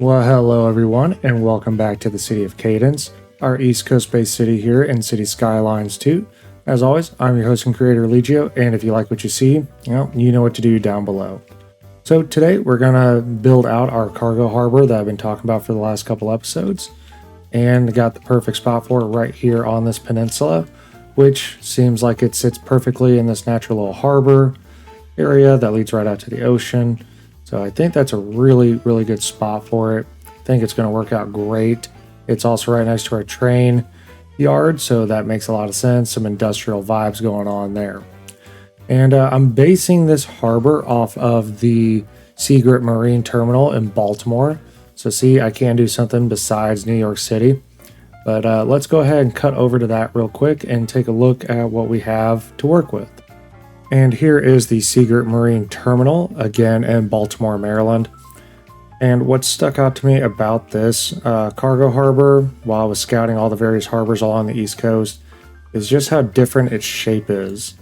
Well, hello everyone, and welcome back to the city of Cadence, our East Coast-based city here in City Skylines 2. As always, I'm your host and creator, Legio, and if you like what you see, you know what to do down below. So today we're gonna build out our cargo harbor that I've been talking about for the last couple episodes, and got the perfect spot for it right here on this peninsula, which seems like it sits perfectly in this natural little harbor area that leads right out to the ocean. So I think that's a really good spot for it. I think it's going to work out great. It's also right next to our train yard, so that makes a lot of sense. Some industrial vibes going on there. And I'm basing this harbor off of the Secret Marine Terminal in Baltimore. So see, I can do something besides New York City. But let's go ahead and cut over to that real quick and take a look at what we have to work with. And here is the Secret Marine Terminal, again in Baltimore, Maryland. And what stuck out to me about this cargo harbor while I was scouting all the various harbors along the East Coast is just how different its shape is.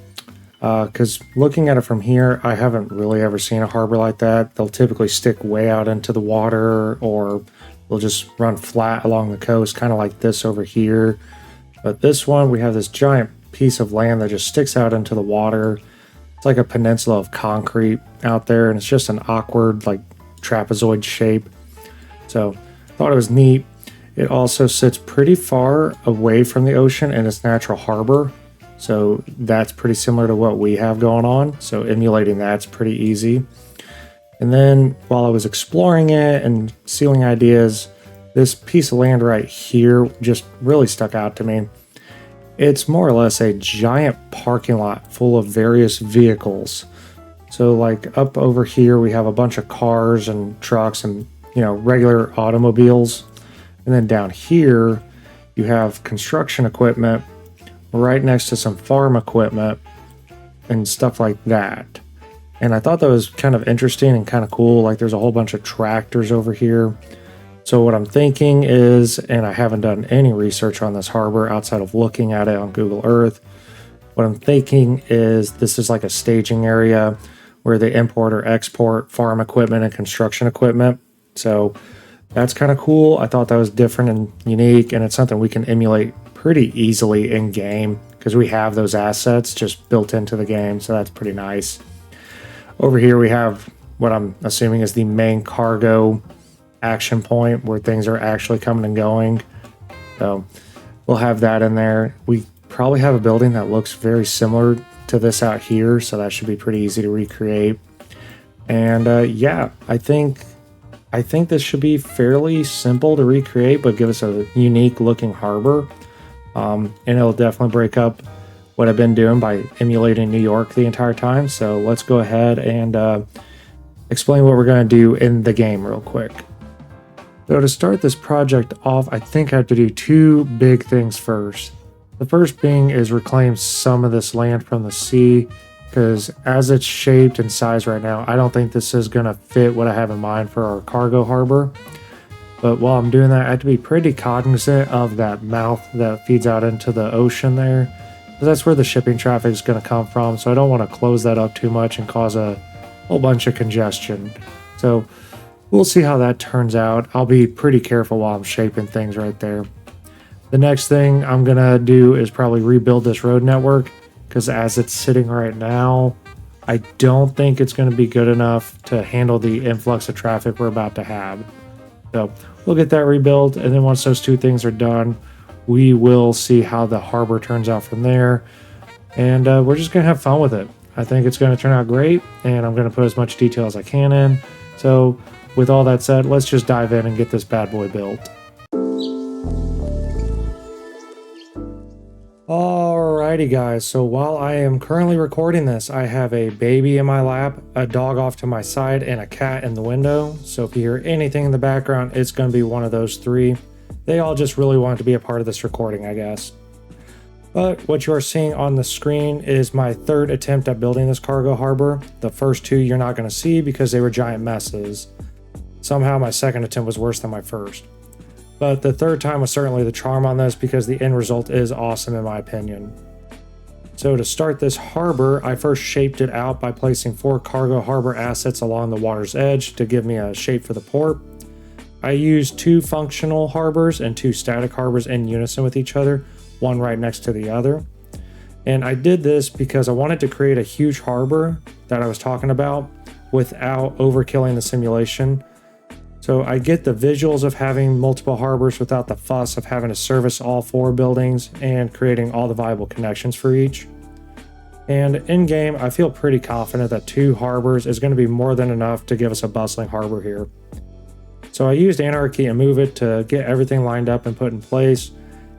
Because looking at it from here, I haven't really ever seen a harbor like that. They'll typically stick way out into the water, or they'll just run flat along the coast, kind of like this over here. But this one, we have this giant piece of land that just sticks out into the water. It's like a peninsula of concrete out there, and it's just an awkward, like, trapezoid shape. So thought it was neat. It also sits pretty far away from the ocean in its natural harbor. So that's pretty similar to what we have going on. So emulating that's pretty easy. And then while I was exploring it and stealing ideas, this piece of land right here just really stuck out to me. It's more or less a giant parking lot full of various vehicles. So like up over here, we have a bunch of cars and trucks and, regular automobiles. And then down here, you have construction equipment right next to some farm equipment and stuff like that. And I thought that was kind of interesting and kind of cool. Like there's a whole bunch of tractors over here. So what I'm thinking is, and I haven't done any research on this harbor outside of looking at it on Google Earth, what I'm thinking is this is like a staging area where they import or export farm equipment and construction equipment. So that's kind of cool. I thought that was different and unique, and it's something we can emulate pretty easily in game because we have those assets just built into the game. So that's pretty nice. Over here we have what I'm assuming is the main cargo action point where things are actually coming and going. So we'll have that in there. We probably have a building that looks very similar to this out here, so that should be pretty easy to recreate. And yeah, I think this should be fairly simple to recreate, but give us a unique looking harbor. And it'll definitely break up what I've been doing by emulating New York the entire time. So let's go ahead and explain what we're going to do in the game real quick. So to start this project off, I think I have to do two big things first. The first being is reclaim some of this land from the sea, because as it's shaped and sized right now, I don't think this is going to fit what I have in mind for our cargo harbor. But while I'm doing that, I have to be pretty cognizant of that mouth that feeds out into the ocean there, because that's where the shipping traffic is going to come from. So I don't want to close that up too much and cause a whole bunch of congestion. So we'll see how that turns out. I'll be pretty careful while I'm shaping things right there. The next thing I'm going to do is probably rebuild this road network, because as it's sitting right now, I don't think it's going to be good enough to handle the influx of traffic we're about to have. So we'll get that rebuilt, and then once those two things are done, we will see how the harbor turns out from there. And we're just going to have fun with it. I think it's going to turn out great, and I'm going to put as much detail as I can in. So with all that said, let's just dive in and get this bad boy built. Alrighty guys, so while I am currently recording this, I have a baby in my lap, a dog off to my side, and a cat in the window. So if you hear anything in the background, it's going to be one of those three. They all just really wanted to be a part of this recording, I guess. But what you are seeing on the screen is my third attempt at building this cargo harbor. The first two you're not going to see because they were giant messes. Somehow my second attempt was worse than my first. But the third time was certainly the charm on this because the end result is awesome in my opinion. So to start this harbor, I first shaped it out by placing 4 cargo harbor assets along the water's edge to give me a shape for the port. I used 2 functional harbors and 2 static harbors in unison with each other, one right next to the other. And I did this because I wanted to create a huge harbor that I was talking about without overkilling the simulation. So I get the visuals of having multiple harbors without the fuss of having to service all 4 buildings and creating all the viable connections for each. And in game, I feel pretty confident that 2 harbors is going to be more than enough to give us a bustling harbor here. So I used Anarchy and Move It to get everything lined up and put in place.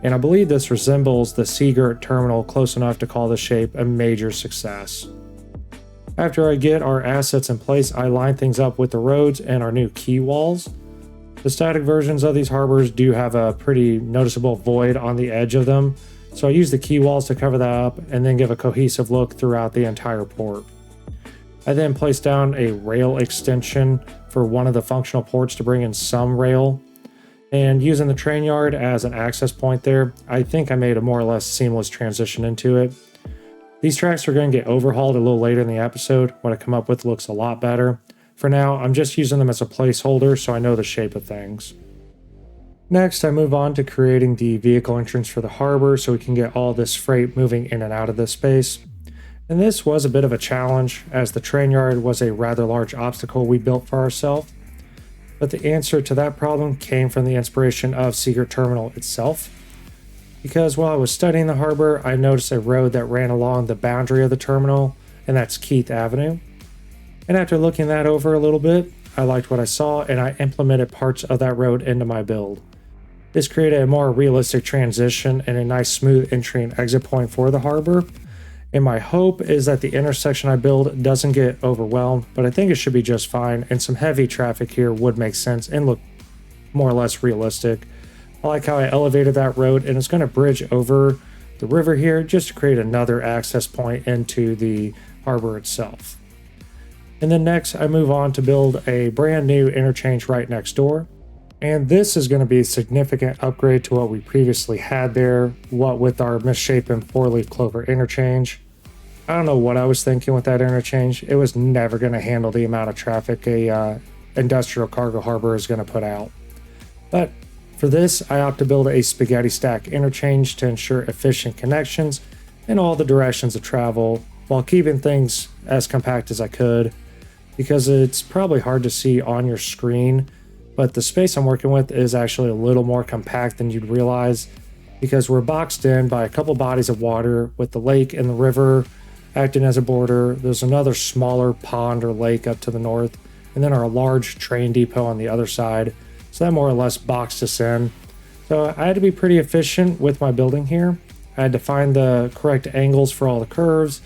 And I believe this resembles the Seagirt terminal close enough to call this shape a major success. After I get our assets in place, I line things up with the roads and our new quay walls. The static versions of these harbors do have a pretty noticeable void on the edge of them, so I use the quay walls to cover that up and then give a cohesive look throughout the entire port. I then place down a rail extension for one of the functional ports to bring in some rail. And using the train yard as an access point there, I think I made a more or less seamless transition into it. These tracks are going to get overhauled a little later in the episode. What I come up with looks a lot better. For now, I'm just using them as a placeholder so I know the shape of things. Next, I move on to creating the vehicle entrance for the harbor so we can get all this freight moving in and out of this space. And this was a bit of a challenge as the train yard was a rather large obstacle we built for ourselves. But the answer to that problem came from the inspiration of Seagirt Terminal itself. Because while I was studying the harbor, I noticed a road that ran along the boundary of the terminal, and that's Keith Avenue. And after looking that over a little bit, I liked what I saw and I implemented parts of that road into my build. This created a more realistic transition and a nice smooth entry and exit point for the harbor. And my hope is that the intersection I build doesn't get overwhelmed, but I think it should be just fine, and some heavy traffic here would make sense and look more or less realistic. I like how I elevated that road, and it's going to bridge over the river here just to create another access point into the harbor itself. And then next, I move on to build a brand new interchange right next door. And this is going to be a significant upgrade to what we previously had there, what with our misshapen 4-leaf clover interchange. I don't know what I was thinking with that interchange. It was never going to handle the amount of traffic a industrial cargo harbor is going to put out. But for this, I opt to build a spaghetti stack interchange to ensure efficient connections in all the directions of travel while keeping things as compact as I could, because it's probably hard to see on your screen. But the space I'm working with is actually a little more compact than you'd realize, because we're boxed in by a couple bodies of water with the lake and the river acting as a border. There's another smaller pond or lake up to the north, and then our large train depot on the other side. So that more or less boxed us in. So I had to be pretty efficient with my building here. I had to find the correct angles for all the curves,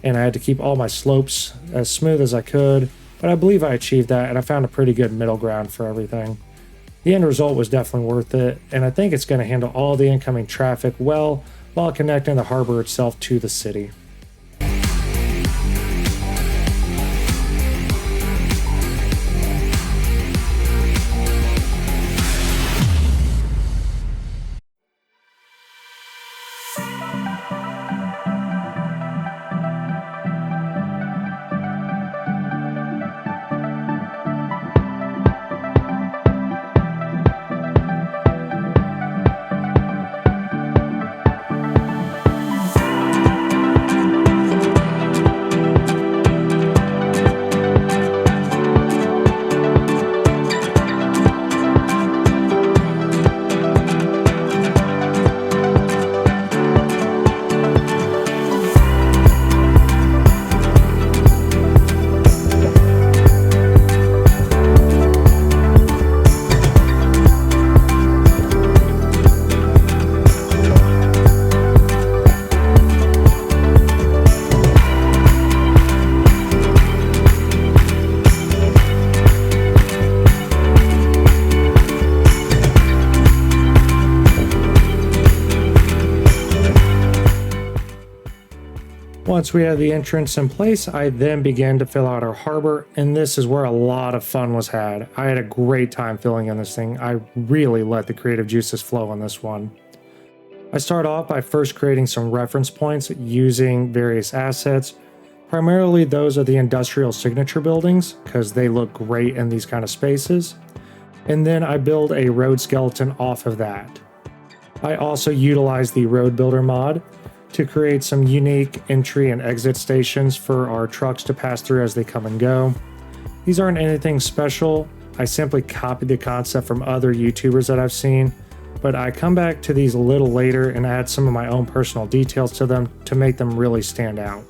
and I had to keep all my slopes as smooth as I could. But I believe I achieved that, and I found a pretty good middle ground for everything. The end result was definitely worth it, and I think it's going to handle all the incoming traffic well while connecting the harbor itself to the city. Once we had the entrance in place, I then began to fill out our harbor, and this is where a lot of fun was had. I had a great time filling in this thing. I really let the creative juices flow on this one. I start off by first creating some reference points using various assets, primarily those of the industrial signature buildings, because they look great in these kind of spaces. and then I build a road skeleton off of that. I also utilize the Road Builder mod to create some unique entry and exit stations for our trucks to pass through as they come and go. These aren't anything special. I simply copied the concept from other YouTubers that I've seen, but I come back to these a little later and add some of my own personal details to them to make them really stand out.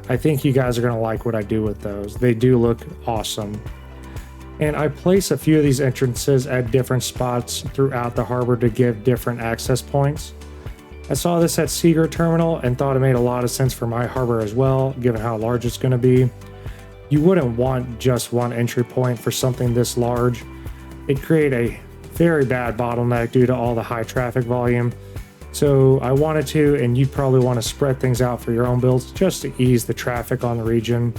I think you guys are going to like what I do with those. They do look awesome. And I place a few of these entrances at different spots throughout the harbor to give different access points. I saw this at Seager Terminal and thought it made a lot of sense for my harbor as well, given how large it's going to be. You wouldn't want just one entry point for something this large. It'd create a very bad bottleneck due to all the high traffic volume. So I wanted to, and you'd probably want to spread things out for your own builds just to ease the traffic on the region.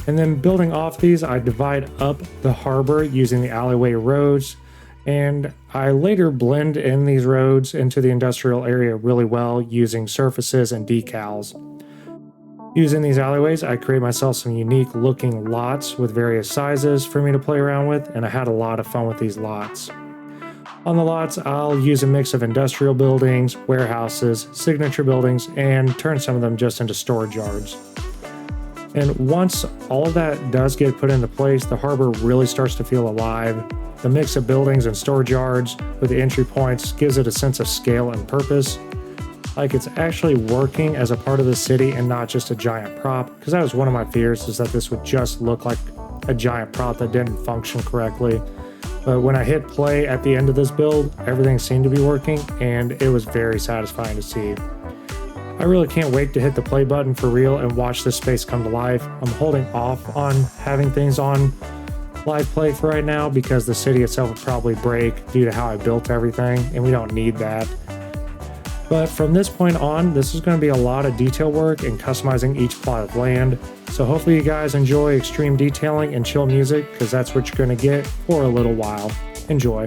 And then building off these, I divide up the harbor using the alleyway roads, and I later blend in these roads into the industrial area really well using surfaces and decals. Using these alleyways, I create myself some unique looking lots with various sizes for me to play around with, and I had a lot of fun with these lots. On the lots, I'll use a mix of industrial buildings, warehouses, signature buildings, and turn some of them just into storage yards. And once all of that does get put into place, the harbor really starts to feel alive. The mix of buildings and storage yards with the entry points gives it a sense of scale and purpose. Like it's actually working as a part of the city and not just a giant prop, because that was one of my fears, is that this would just look like a giant prop that didn't function correctly. But when I hit play at the end of this build, everything seemed to be working, and it was very satisfying to see. I really can't wait to hit the play button for real and watch this space come to life. I'm holding off on having things on live play for right now because the city itself will probably break due to how I built everything, and we don't need that. But from this point on, this is going to be a lot of detail work and customizing each plot of land. So hopefully you guys enjoy extreme detailing and chill music, because that's what you're going to get for a little while. Enjoy.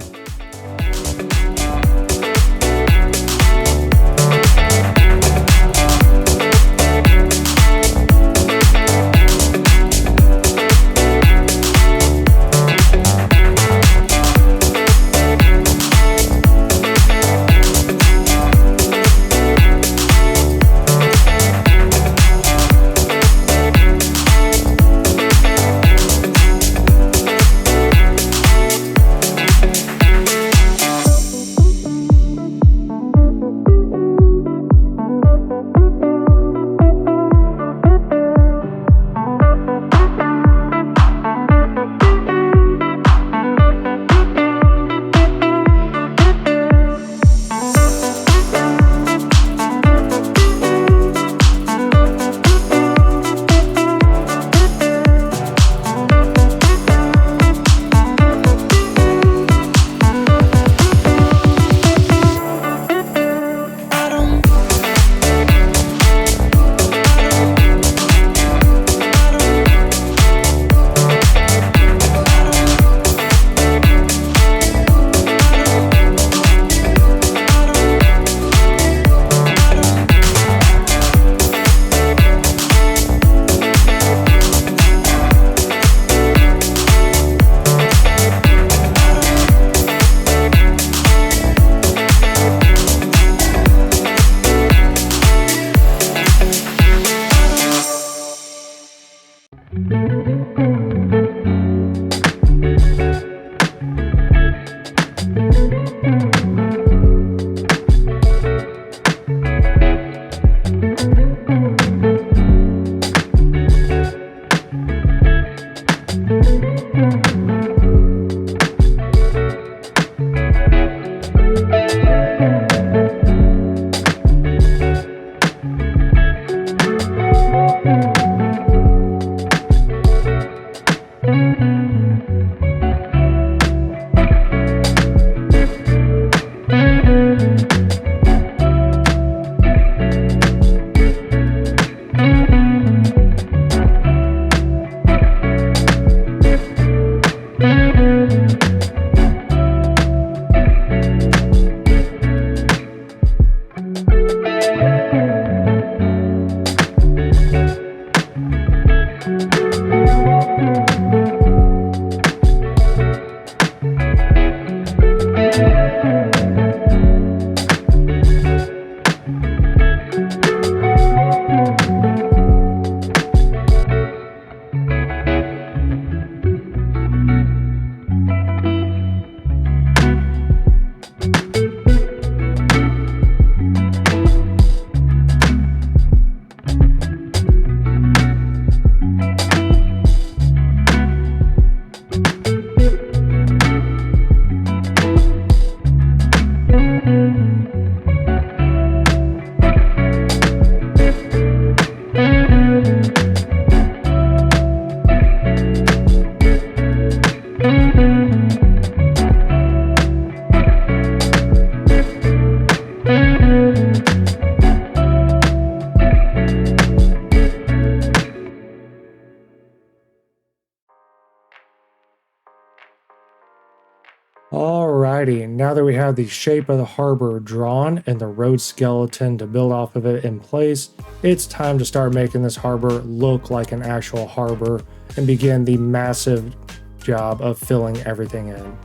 Alrighty, now that we have the shape of the harbor drawn and the road skeleton to build off of it in place, it's time to start making this harbor look like an actual harbor and begin the massive job of filling everything in.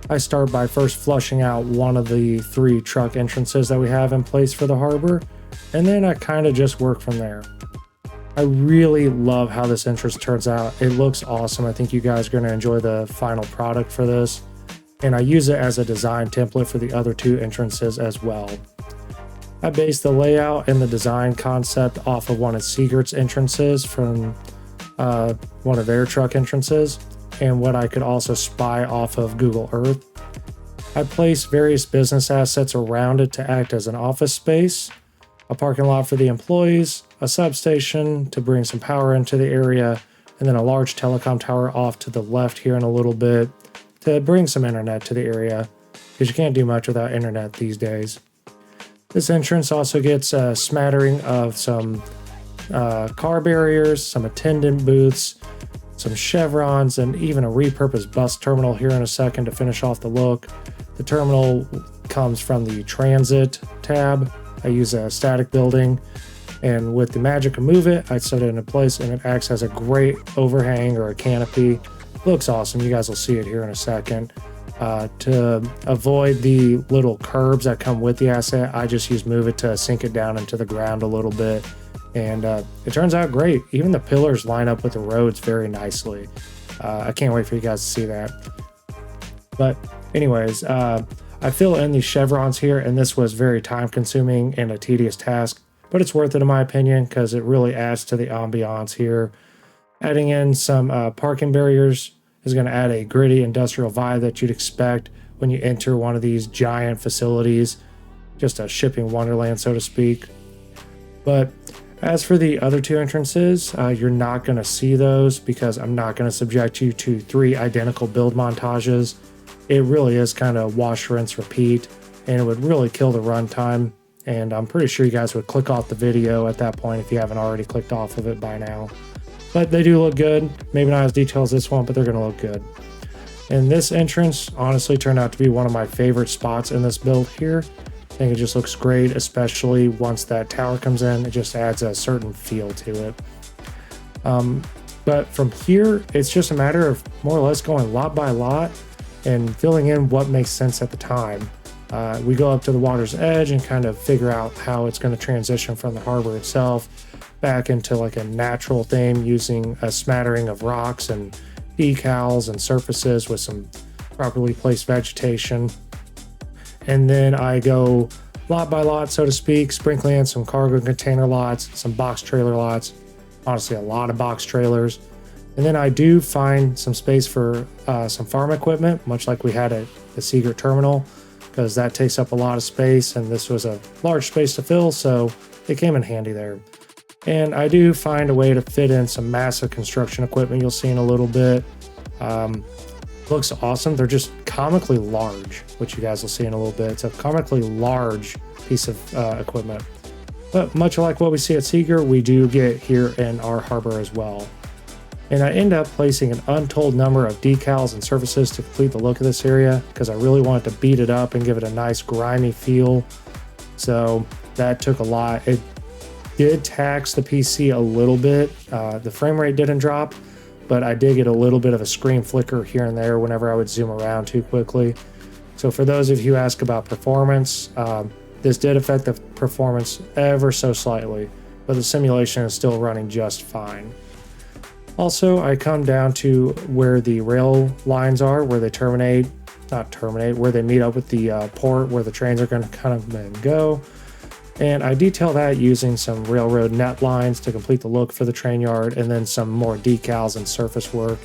I start by first flushing out one of the 3 truck entrances that we have in place for the harbor, and then I kind of just work from there. I really love how this entrance turns out. It looks awesome. I think you guys are going to enjoy the final product for this. And I use it as a design template for the other 2 entrances as well. I based the layout and the design concept off of one of Siegert's entrances from one of their truck entrances, and what I could also spy off of Google Earth. I placed various business assets around it to act as an office space, a parking lot for the employees, a substation to bring some power into the area, and then a large telecom tower off to the left here in a little bit to bring some internet to the area, because you can't do much without internet these days. This entrance also gets a smattering of some car barriers, some attendant booths, some chevrons, and even a repurposed bus terminal here in a second to finish off the look. The terminal comes from the transit tab. I use a static building, and with the magic of move it, I set it into place and it acts as a great overhang or a canopy. Looks awesome. You guys will see it here in a second. To avoid the little curbs that come with the asset, I just use move it to sink it down into the ground a little bit, and it turns out great. Even the pillars line up with the roads very nicely. I can't wait for you guys to see that. But anyways, I fill in these chevrons here, and this was very time consuming and a tedious task, but it's worth it in my opinion because it really adds to the ambiance here. Adding in some parking barriers is going to add a gritty industrial vibe that you'd expect when you enter one of these giant facilities, just a shipping wonderland, so to speak. But as for the other 2 entrances, you're not going to see those because I'm not going to subject you to 3 identical build montages. It really is kind of wash, rinse, repeat, and it would really kill the runtime. And I'm pretty sure you guys would click off the video at that point if you haven't already clicked off of it by now. But they do look good. Maybe not as detailed as this one, but they're going to look good. And this entrance honestly turned out to be one of my favorite spots in this build here. I think it just looks great, especially once that tower comes in. It just adds a certain feel to it. But from here, it's just a matter of more or less going lot by lot and filling in what makes sense at the time. We go up to the water's edge and kind of figure out how it's going to transition from the harbor itself back into like a natural theme using a smattering of rocks and decals and surfaces with some properly placed vegetation. And then I go lot by lot, so to speak, sprinkling in some cargo container lots, some box trailer lots, honestly a lot of box trailers. And then I do find some space for some farm equipment, much like we had at the Seegert terminal, because that takes up a lot of space and this was a large space to fill, so it came in handy there. And I do find a way to fit in some massive construction equipment you'll see in a little bit. Looks awesome. They're just comically large, which you guys will see in a little bit. It's a comically large piece of equipment. But much like what we see at Seeger, we do get here in our harbor as well. And I end up placing an untold number of decals and surfaces to complete the look of this area because I really wanted to beat it up and give it a nice grimy feel. So that took a lot. It did tax the PC a little bit. The frame rate didn't drop, but I did get a little bit of a screen flicker here and there whenever I would zoom around too quickly. So for those of you who ask about performance, this did affect the performance ever so slightly, but the simulation is still running just fine. Also, I come down to where the rail lines are, where they where they meet up with the port where the trains are going to kind of go. And I detail that using some railroad net lines to complete the look for the train yard, and then some more decals and surface work.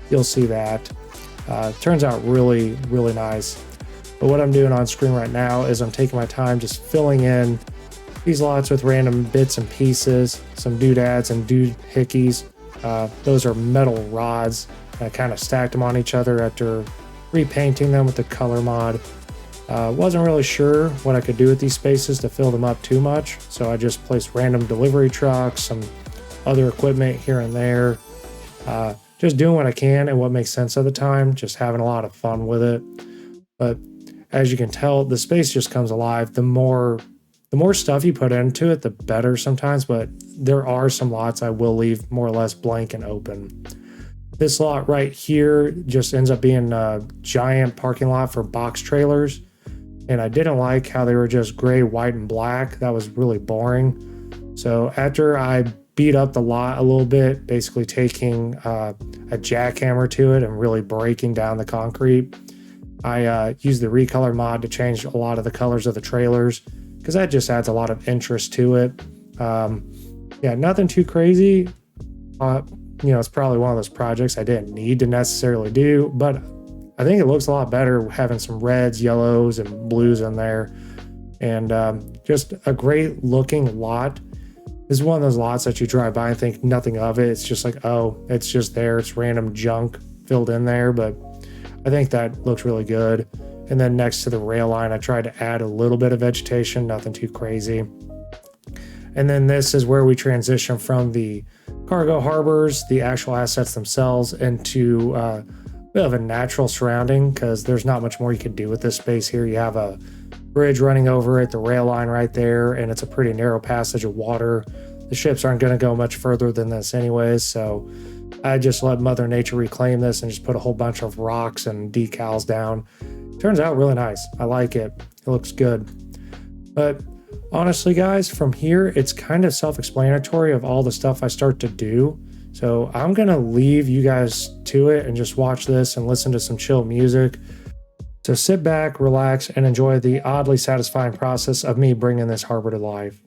You'll see that. Turns out really, really nice. But what I'm doing on screen right now is I'm taking my time just filling in these lots with random bits and pieces, some doodads and doohickeys. Those are metal rods. I kind of stacked them on each other after repainting them with the color mod. Wasn't really sure what I could do with these spaces to fill them up too much, so I just placed random delivery trucks, some other equipment here and there. Just doing what I can and what makes sense at the time, just having a lot of fun with it. But as you can tell, the space just comes alive. The more stuff you put into it, the better sometimes, but there are some lots I will leave more or less blank and open. This lot right here just ends up being a giant parking lot for box trailers. And I didn't like how they were just gray, white, and black. That was really boring. So after I beat up the lot a little bit, basically taking a jackhammer to it and really breaking down the concrete, I used the Recolor mod to change a lot of the colors of the trailers because that just adds a lot of interest to it. Yeah, nothing too crazy. It's probably one of those projects I didn't need to necessarily do, but I think it looks a lot better having some reds, yellows, and blues in there. And just a great looking lot. This is one of those lots that you drive by and think nothing of it. It's just like, oh, it's just there. It's random junk filled in there, but I think that looks really good. And then next to the rail line, I tried to add a little bit of vegetation, nothing too crazy. And then this is where we transition from the cargo harbors, the actual assets themselves, into a bit of a natural surrounding because there's not much more you can do with this space here. You have a bridge running over it, the rail line right there, and it's a pretty narrow passage of water. The ships aren't going to go much further than this anyways, so I just let Mother Nature reclaim this and just put a whole bunch of rocks and decals down. Turns out really nice. I like it. It looks good. But honestly, guys, from here, it's kind of self-explanatory of all the stuff I start to do. So I'm going to leave you guys to it and just watch this and listen to some chill music. So sit back, relax, and enjoy the oddly satisfying process of me bringing this harbor to life.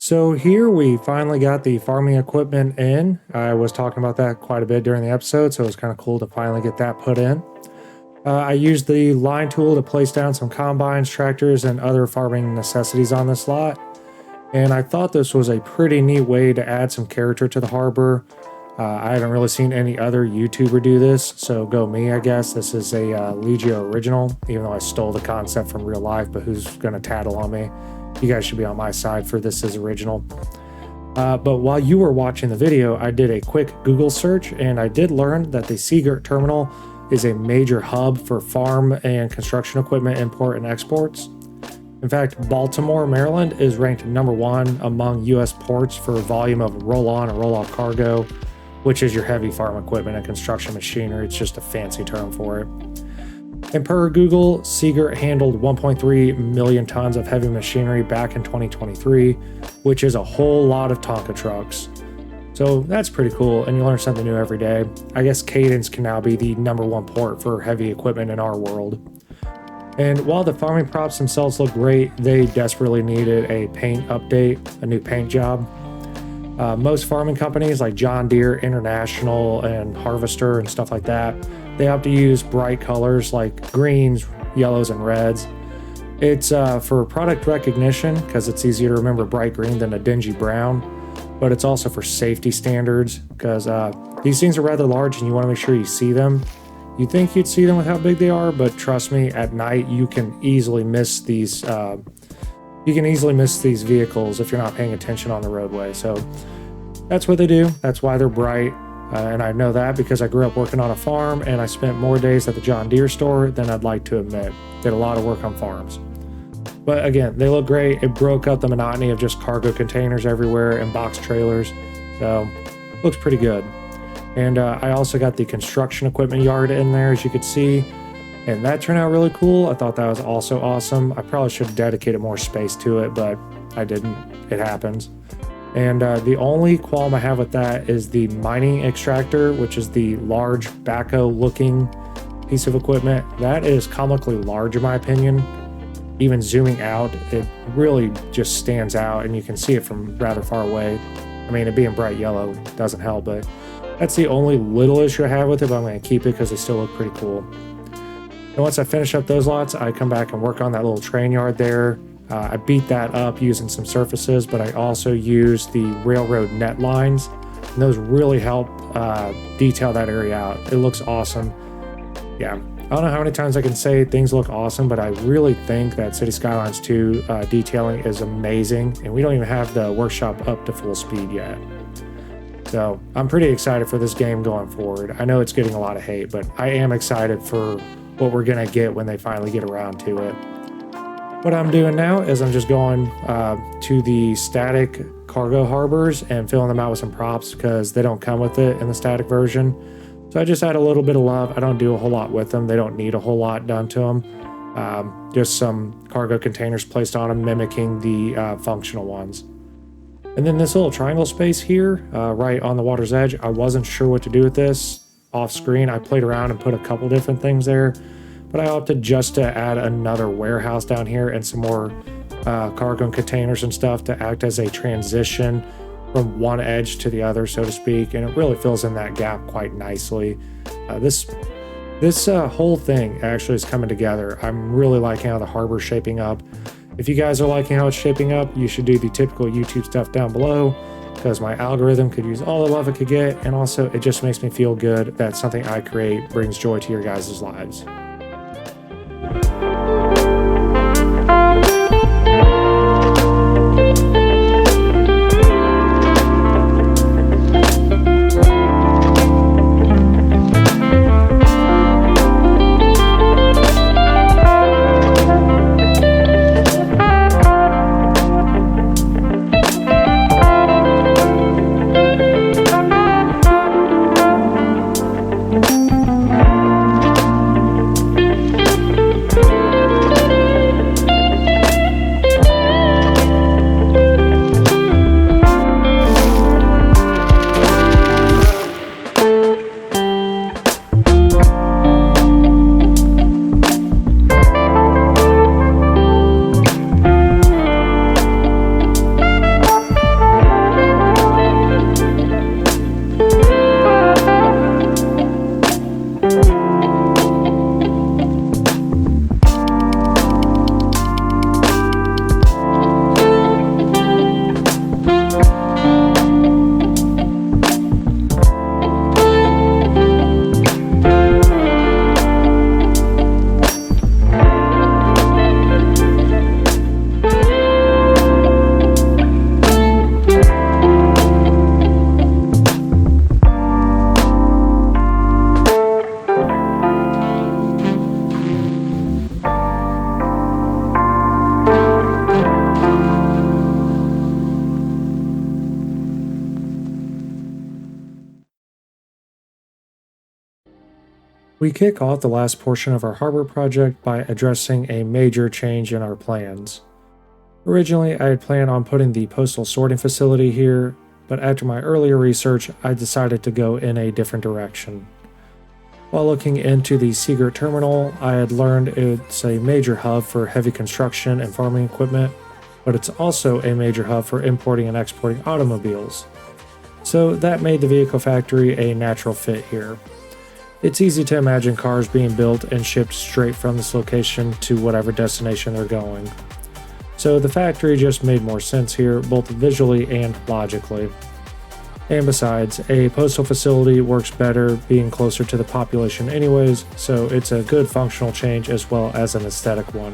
So here we finally got the farming equipment in. I was talking about that quite a bit during the episode, so it was kind of cool to finally get that put in. I used the line tool to place down some combines, tractors, and other farming necessities on this lot. And I thought this was a pretty neat way to add some character to the harbor. I haven't really seen any other YouTuber do this, so go me, I guess. This is a Legio original, even though I stole the concept from real life, but who's going to tattle on me? You guys should be on my side for this is original. But while you were watching the video, I did a quick Google search, and I did learn that the Seagirt terminal is a major hub for farm and construction equipment import and exports. In fact, Baltimore, Maryland is ranked #1 among U.S. ports for volume of roll-on and roll-off cargo, which is your heavy farm equipment and construction machinery. It's just a fancy term for it. And per Google, Seagirt handled 1.3 million tons of heavy machinery back in 2023, which is a whole lot of Tonka trucks. So that's pretty cool, and you learn something new every day. I guess Cadence can now be the #1 port for heavy equipment in our world. And while the farming props themselves look great, they desperately needed a paint update, a new paint job. Most farming companies like John Deere, International, and Harvester and stuff like that, they opt to use bright colors like greens, yellows, and reds. It's for product recognition because it's easier to remember bright green than a dingy brown, but it's also for safety standards because these things are rather large and you want to make sure you see them. You think you'd see them with how big they are, but trust me, at night you can easily miss these. You can easily miss these vehicles if you're not paying attention on the roadway. So that's what they do. That's why they're bright. And I know that because I grew up working on a farm and I spent more days at the John Deere store than I'd like to admit. Did a lot of work on farms. But again, they look great. It broke up the monotony of just cargo containers everywhere and box trailers. So looks pretty good. And I also got the construction equipment yard in there, as you could see. And that turned out really cool. I thought that was also awesome. I probably should have dedicated more space to it, but I didn't. It happens. And the only qualm I have with that is the mining extractor, which is the large backhoe looking piece of equipment. That is comically large in my opinion. Even zooming out, it really just stands out and you can see it from rather far away. I mean, it being bright yellow doesn't help, but that's the only little issue I have with it, but I'm going to keep it because they still look pretty cool. And once I finish up those lots, I come back and work on that little train yard there. I beat that up using some surfaces, but I also use the railroad net lines, and those really help detail that area out. It looks awesome. Yeah, I don't know how many times I can say things look awesome, but I really think that City Skylines 2 detailing is amazing, and we don't even have the workshop up to full speed yet. So I'm pretty excited for this game going forward. I know it's getting a lot of hate, but I am excited for what we're going to get when they finally get around to it. What I'm doing now is I'm just going to the static cargo harbors and filling them out with some props because they don't come with it in the static version. So I just add a little bit of love. I don't do a whole lot with them. They don't need a whole lot done to them. Just some cargo containers placed on them mimicking the functional ones. And then this little triangle space here, right on the water's edge, I wasn't sure what to do with this. Off screen, I played around and put a couple different things there. But I opted just to add another warehouse down here and some more cargo containers and stuff to act as a transition from one edge to the other, so to speak, and it really fills in that gap quite nicely. This whole thing actually is coming together. I'm really liking how the harbor's shaping up. If you guys are liking how it's shaping up, you should do the typical YouTube stuff down below because my algorithm could use all the love it could get, and also it just makes me feel good that something I create brings joy to your guys' lives. We kick off the last portion of our harbor project by addressing a major change in our plans. Originally, I had planned on putting the postal sorting facility here, but after my earlier research, I decided to go in a different direction. While looking into the Seagirt terminal, I had learned it's a major hub for heavy construction and farming equipment, but it's also a major hub for importing and exporting automobiles. So that made the vehicle factory a natural fit here. It's easy to imagine cars being built and shipped straight from this location to whatever destination they're going. So the factory just made more sense here, both visually and logically. And besides, a postal facility works better being closer to the population anyways, so it's a good functional change as well as an aesthetic one.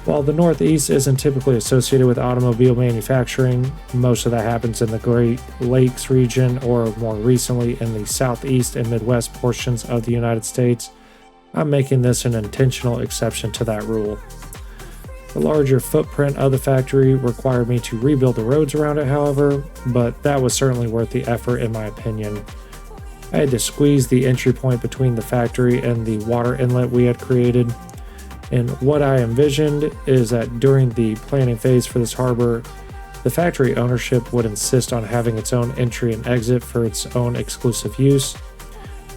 While the Northeast isn't typically associated with automobile manufacturing, most of that happens in the Great Lakes region or more recently in the Southeast and Midwest portions of the United States, I'm making this an intentional exception to that rule. The larger footprint of the factory required me to rebuild the roads around it, however, but that was certainly worth the effort in my opinion. I had to squeeze the entry point between the factory and the water inlet we had created, and what I envisioned is that during the planning phase for this harbor, the factory ownership would insist on having its own entry and exit for its own exclusive use,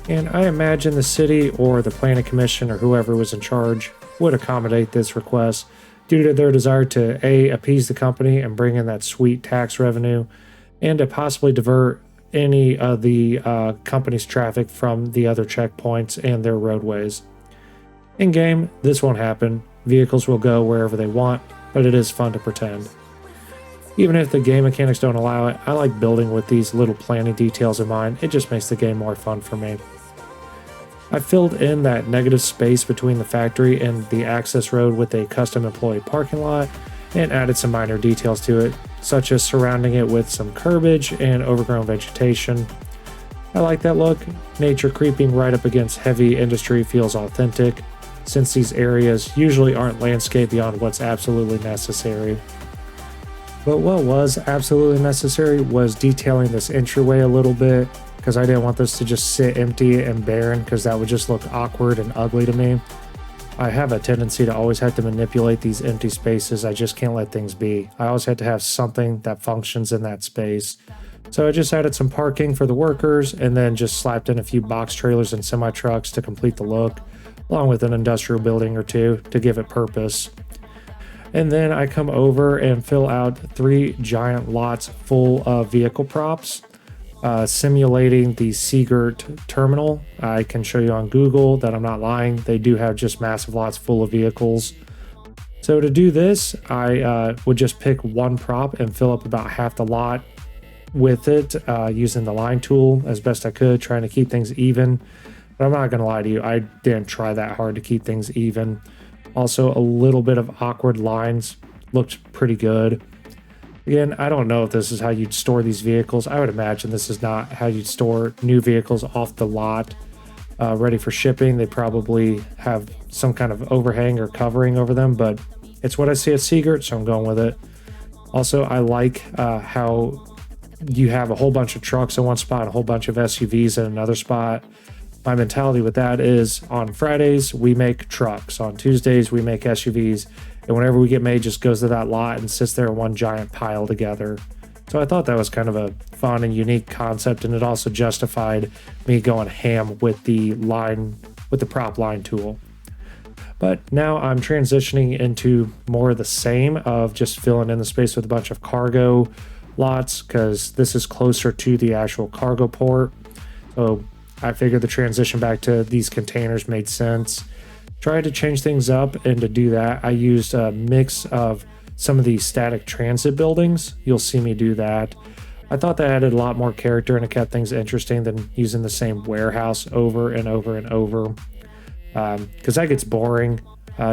and I imagine the city or the planning commission or whoever was in charge would accommodate this request due to their desire to A, appease the company and bring in that sweet tax revenue, and to possibly divert any of the company's traffic from the other checkpoints and their roadways. In game, this won't happen. Vehicles will go wherever they want, but it is fun to pretend. Even if the game mechanics don't allow it, I like building with these little planning details in mind. It just makes the game more fun for me. I filled in that negative space between the factory and the access road with a custom employee parking lot and added some minor details to it, such as surrounding it with some curbage and overgrown vegetation. I like that look. Nature creeping right up against heavy industry feels authentic, since these areas usually aren't landscaped beyond what's absolutely necessary. But what was absolutely necessary was detailing this entryway a little bit, because I didn't want this to just sit empty and barren, because that would just look awkward and ugly to me. I have a tendency to always have to manipulate these empty spaces. I just can't let things be. I always have to have something that functions in that space. So I just added some parking for the workers and then just slapped in a few box trailers and semi-trucks to complete the look, along with an industrial building or two to give it purpose. And then I come over and fill out 3 giant lots full of vehicle props, simulating the Seagirt terminal. I can show you on Google that I'm not lying. They do have just massive lots full of vehicles. So to do this, I would just pick one prop and fill up about half the lot with it, using the line tool as best I could, trying to keep things even. But I'm not going to lie to you, I didn't try that hard to keep things even. Also, a little bit of awkward lines looked pretty good. Again, I don't know if this is how you'd store these vehicles. I would imagine this is not how you'd store new vehicles off the lot, ready for shipping. They probably have some kind of overhang or covering over them, but it's what I see at Seagirt, so I'm going with it. Also, I like how you have a whole bunch of trucks in one spot, a whole bunch of SUVs in another spot. My mentality with that is on Fridays, we make trucks. On Tuesdays, we make SUVs. And whenever we get made, just goes to that lot and sits there in one giant pile together. So I thought that was kind of a fun and unique concept. And it also justified me going ham with the prop line tool. But now I'm transitioning into more of the same of just filling in the space with a bunch of cargo lots, because this is closer to the actual cargo port. So I figured the transition back to these containers made sense. Tried to change things up, and to do that, I used a mix of some of these static transit buildings. You'll see me do that. I thought that added a lot more character and it kept things interesting than using the same warehouse over and over and over. Because that gets boring.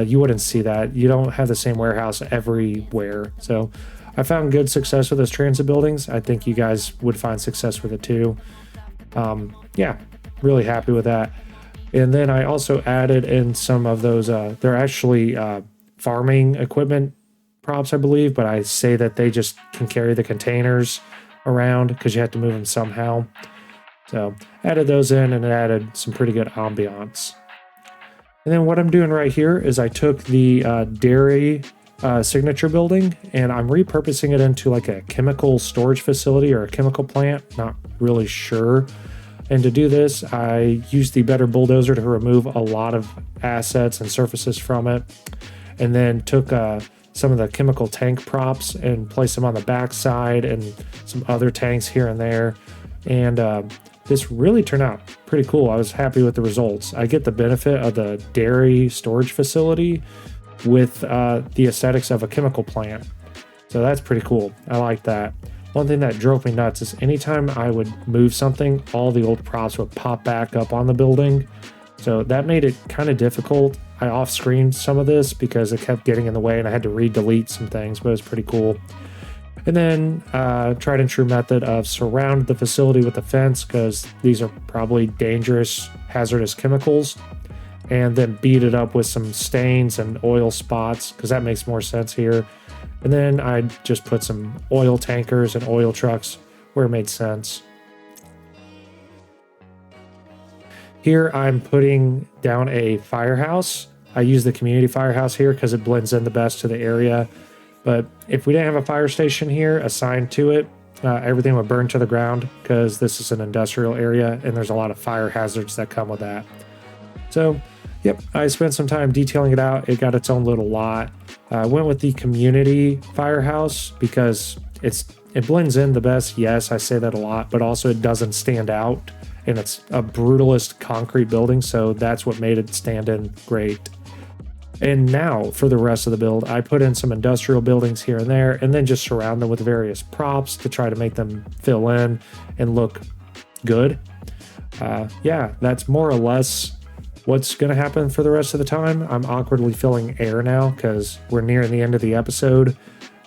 You wouldn't see that. You don't have the same warehouse everywhere. So I found good success with those transit buildings. I think you guys would find success with it too. Yeah, really happy with that. And then I also added in some of those, they're actually farming equipment props, I believe, but I say that they just can carry the containers around because you have to move them somehow. So added those in, and it added some pretty good ambiance. And then what I'm doing right here is I took the dairy signature building, and I'm repurposing it into like a chemical storage facility or a chemical plant. Not really sure. And to do this, I used the Better Bulldozer to remove a lot of assets and surfaces from it, and then took some of the chemical tank props and placed them on the back side and some other tanks here and there. And this really turned out pretty cool. I was happy with the results. I get the benefit of the dairy storage facility with the aesthetics of a chemical plant. So that's pretty cool. I like that. One thing that drove me nuts is anytime I would move something, all the old props would pop back up on the building. So that made it kind of difficult. I off-screened some of this because it kept getting in the way and I had to re-delete some things, but it was pretty cool. And then tried and true method of surround the facility with a fence because these are probably dangerous, hazardous chemicals, and then beat it up with some stains and oil spots because that makes more sense here. And then I just put some oil tankers and oil trucks where it made sense. Here I'm putting down a firehouse. I use the community firehouse here because it blends in the best to the area. But if we didn't have a fire station here assigned to it, everything would burn to the ground because this is an industrial area and there's a lot of fire hazards that come with that. So, yep, I spent some time detailing it out. It got its own little lot. I went with the community firehouse because it blends in the best. Yes, I say that a lot, but also it doesn't stand out. And it's a brutalist concrete building, so that's what made it stand in great. And now for the rest of the build, I put in some industrial buildings here and there, and then just surround them with various props to try to make them fill in and look good. Yeah, that's more or less what's going to happen for the rest of the time. I'm awkwardly filling air now because we're nearing the end of the episode,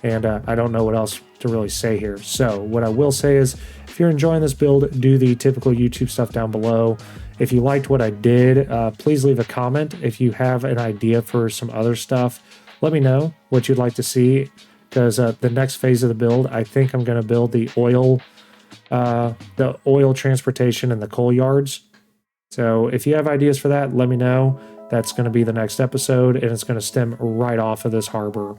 and I don't know what else to really say here. So what I will say is, if you're enjoying this build, do the typical YouTube stuff down below. If you liked what I did, please leave a comment. If you have an idea for some other stuff, let me know what you'd like to see, because the next phase of the build, I think I'm going to build the oil transportation and the coal yards. So if you have ideas for that, let me know. That's going to be the next episode, and it's going to stem right off of this harbor.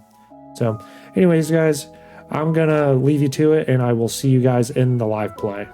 So anyways, guys, I'm going to leave you to it, and I will see you guys in the live play.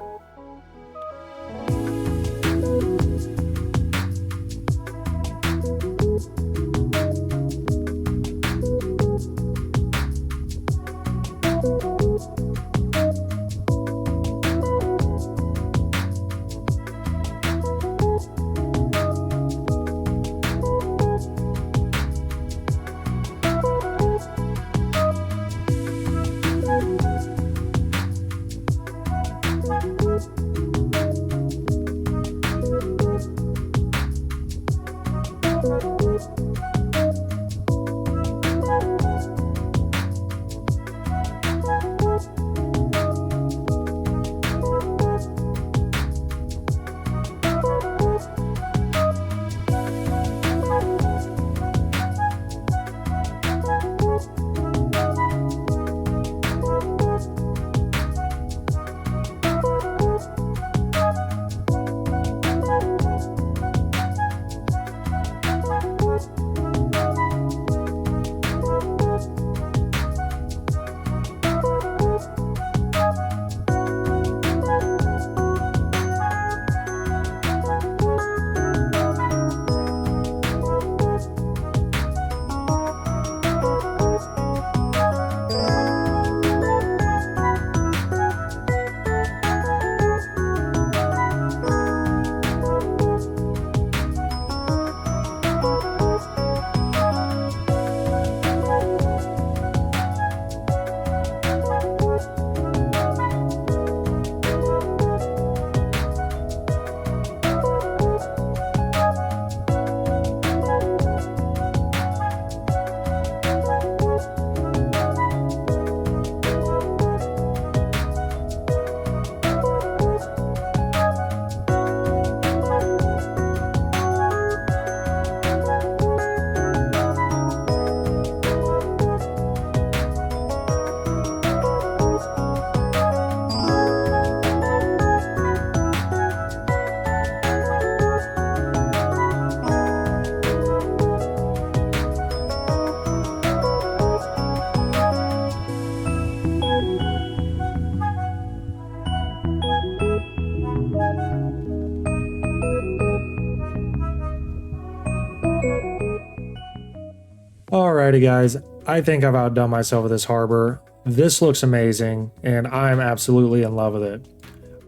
Alrighty guys, I think I've outdone myself with this harbor. This looks amazing and I'm absolutely in love with it.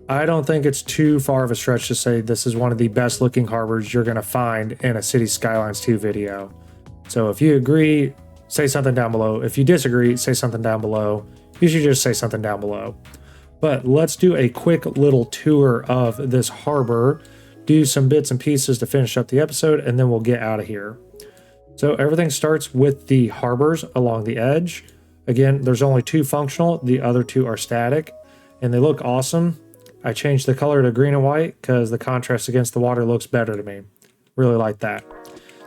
I don't think it's too far of a stretch to say this is one of the best looking harbors you're going to find in a City Skylines 2 video. So if you agree, say something down below. If you disagree, say something down below. You should just say something down below. But let's do a quick little tour of this harbor, do some bits and pieces to finish up the episode, and then we'll get out of here. So everything starts with the harbors along the edge. Again, there's only 2 functional, the other 2 are static, and they look awesome. I changed the color to green and white because the contrast against the water looks better to me. Really like that.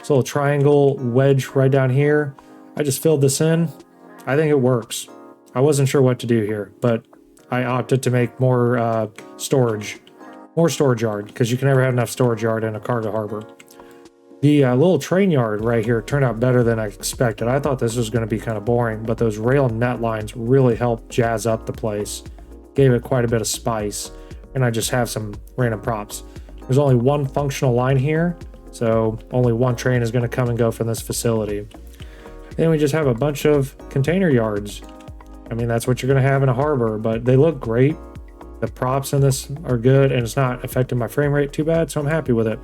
So a little triangle wedge right down here. I just filled this in. I think it works. I wasn't sure what to do here, but I opted to make more storage yard because you can never have enough storage yard in a cargo harbor. The little train yard right here turned out better than I expected. I thought this was going to be kind of boring, but those rail net lines really helped jazz up the place. Gave it quite a bit of spice, and I just have some random props. There's only 1 functional line here, so only 1 train is going to come and go from this facility. Then we just have a bunch of container yards. I mean, that's what you're going to have in a harbor, but they look great. The props in this are good, and it's not affecting my frame rate too bad, so I'm happy with it.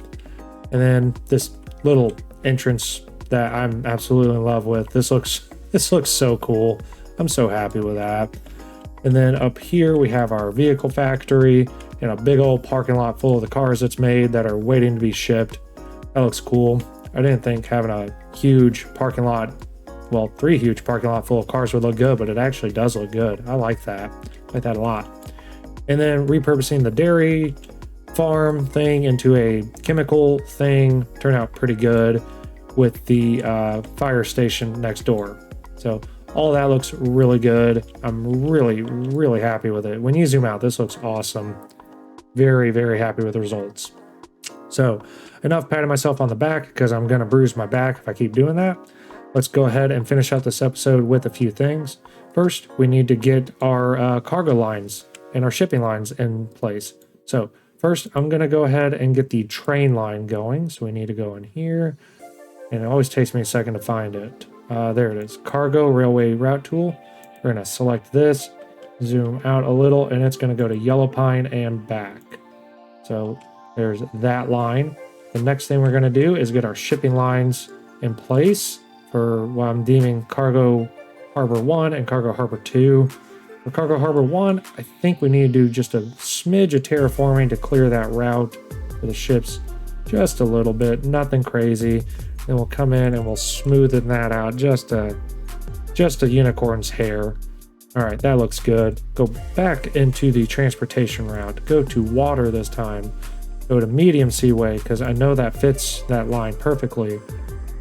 And then this little entrance that I'm absolutely in love with. This looks so cool. I'm so happy with that. And then up here we have our vehicle factory and a big old parking lot full of the cars it's made that are waiting to be shipped. That looks cool. I didn't think having a huge parking lot, well, 3 huge parking lot full of cars would look good, but it actually does look good. I like that. I like that a lot. And then repurposing the dairy farm thing into a chemical thing turned out pretty good with the fire station next door. So all that looks really good. I'm really happy with it. When you zoom out, this looks awesome. Very happy with the results. So enough patting myself on the back because I'm gonna bruise my back if I keep doing that. Let's go ahead and finish out this episode with a few things. First, we need to get our cargo lines and our shipping lines in place. So first, I'm going to go ahead and get the train line going. So we need to go in here, and it always takes me a second to find it. There it is, Cargo Railway Route Tool. We're going to select this, zoom out a little, and it's going to go to Yellow Pine and back. So there's that line. The next thing we're going to do is get our shipping lines in place for what I'm deeming Cargo Harbor 1 and Cargo Harbor 2. For Cargo Harbor 1, I think we need to do just a smidge of terraforming to clear that route for the ships just a little bit, nothing crazy. Then we'll come in and we'll smoothen that out just a unicorn's hair. All right, that looks good. Go back into the transportation route. Go to water this time. Go to medium seaway because I know that fits that line perfectly.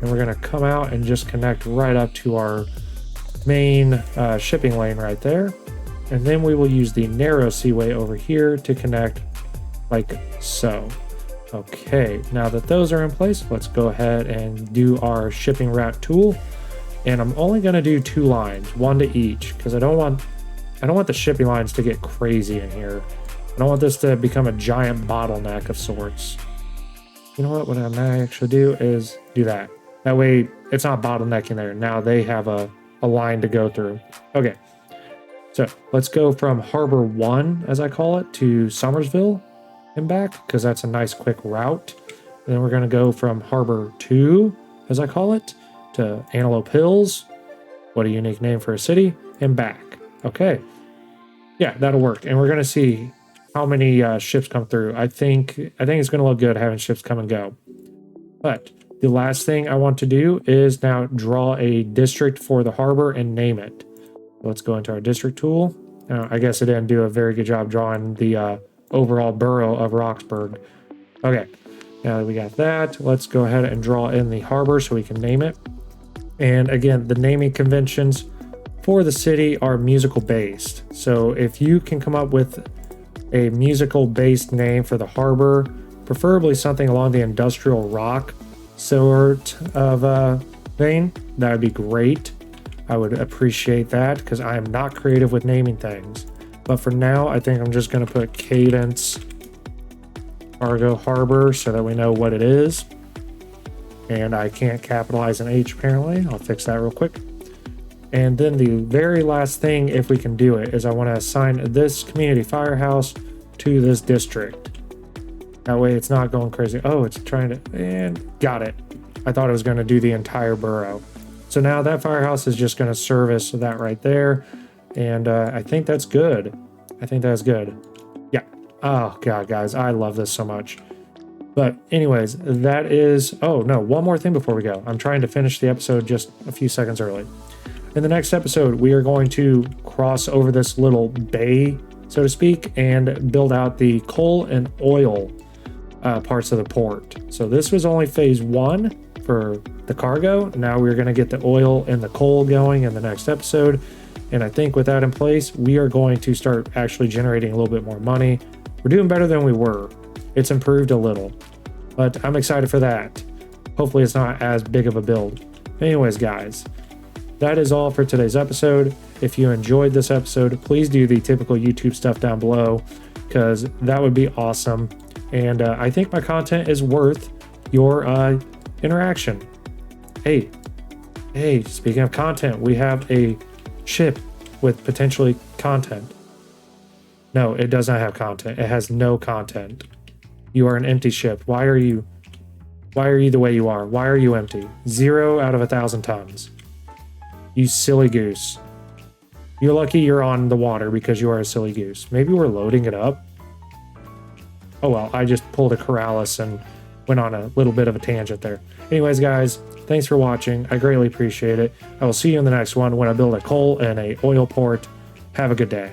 And we're going to come out and just connect right up to our main shipping lane right there. And then we will use the narrow seaway over here to connect like so. Okay, now that those are in place, let's go ahead and do our shipping route tool. And I'm only going to do 2 lines, 1 to each, because I don't want the shipping lines to get crazy in here. I don't want this to become a giant bottleneck of sorts. You know what I might actually do is do that. That way it's not bottlenecking there. Now they have a line to go through. Okay, so let's go from Harbor 1, as I call it, to Somersville and back, because that's a nice quick route. And then we're going to go from Harbor 2, as I call it, to Antelope Hills. What a unique name for a city, and back. Okay, yeah, that'll work. And we're going to see how many ships come through. I think it's going to look good having ships come and go. But the last thing I want to do is now draw a district for the harbor and name it. Let's go into our district tool. Now, I guess I didn't do a very good job drawing the overall borough of Roxburgh. Okay, now that we got that, let's go ahead and draw in the harbor so we can name it. And again, the naming conventions for the city are musical based. So if you can come up with a musical based name for the harbor, preferably something along the industrial rock sort of vein, that would be great. I would appreciate that because I am not creative with naming things. But for now, I think I'm just going to put Cadence Cargo Harbor so that we know what it is. and I can't capitalize an H apparently. I'll fix that real quick. And then the very last thing, if we can do it, is I want to assign this community firehouse to this district. That way it's not going crazy. Oh, it's trying to, and got it. I thought it was going to do the entire borough. So now that firehouse is just going to service that right there. And I think that's good. I think that's good. Yeah. Oh, God, guys, I love this so much. But anyways, that is... Oh, no, one more thing before we go. I'm trying to finish the episode just a few seconds early. In the next episode, we are going to cross over this little bay, so to speak, and build out the coal and oil parts of the port. So this was only phase 1 for the cargo. Now we're going to get the oil and the coal going in the next episode. And I think with that in place, we are going to start actually generating a little bit more money. We're doing better than we were. It's improved a little, but I'm excited for that. Hopefully it's not as big of a build. Anyways, guys, that is all for today's episode. If you enjoyed this episode, please do the typical YouTube stuff down below, because that would be awesome. And I think my content is worth your interaction. Hey, speaking of content, we have a ship with potentially content. No, it does not have content. It has no content. You are an empty ship. Why are you the way you are? Why are you empty? 0 out of 1,000 tons. You silly goose. You're lucky you're on the water because you are a silly goose. Maybe we're loading it up. Oh well, I just pulled a Corrales and went on a little bit of a tangent there. Anyways, guys, thanks for watching. I greatly appreciate it. I will see you in the next one when I build a coal and a oil port. Have a good day.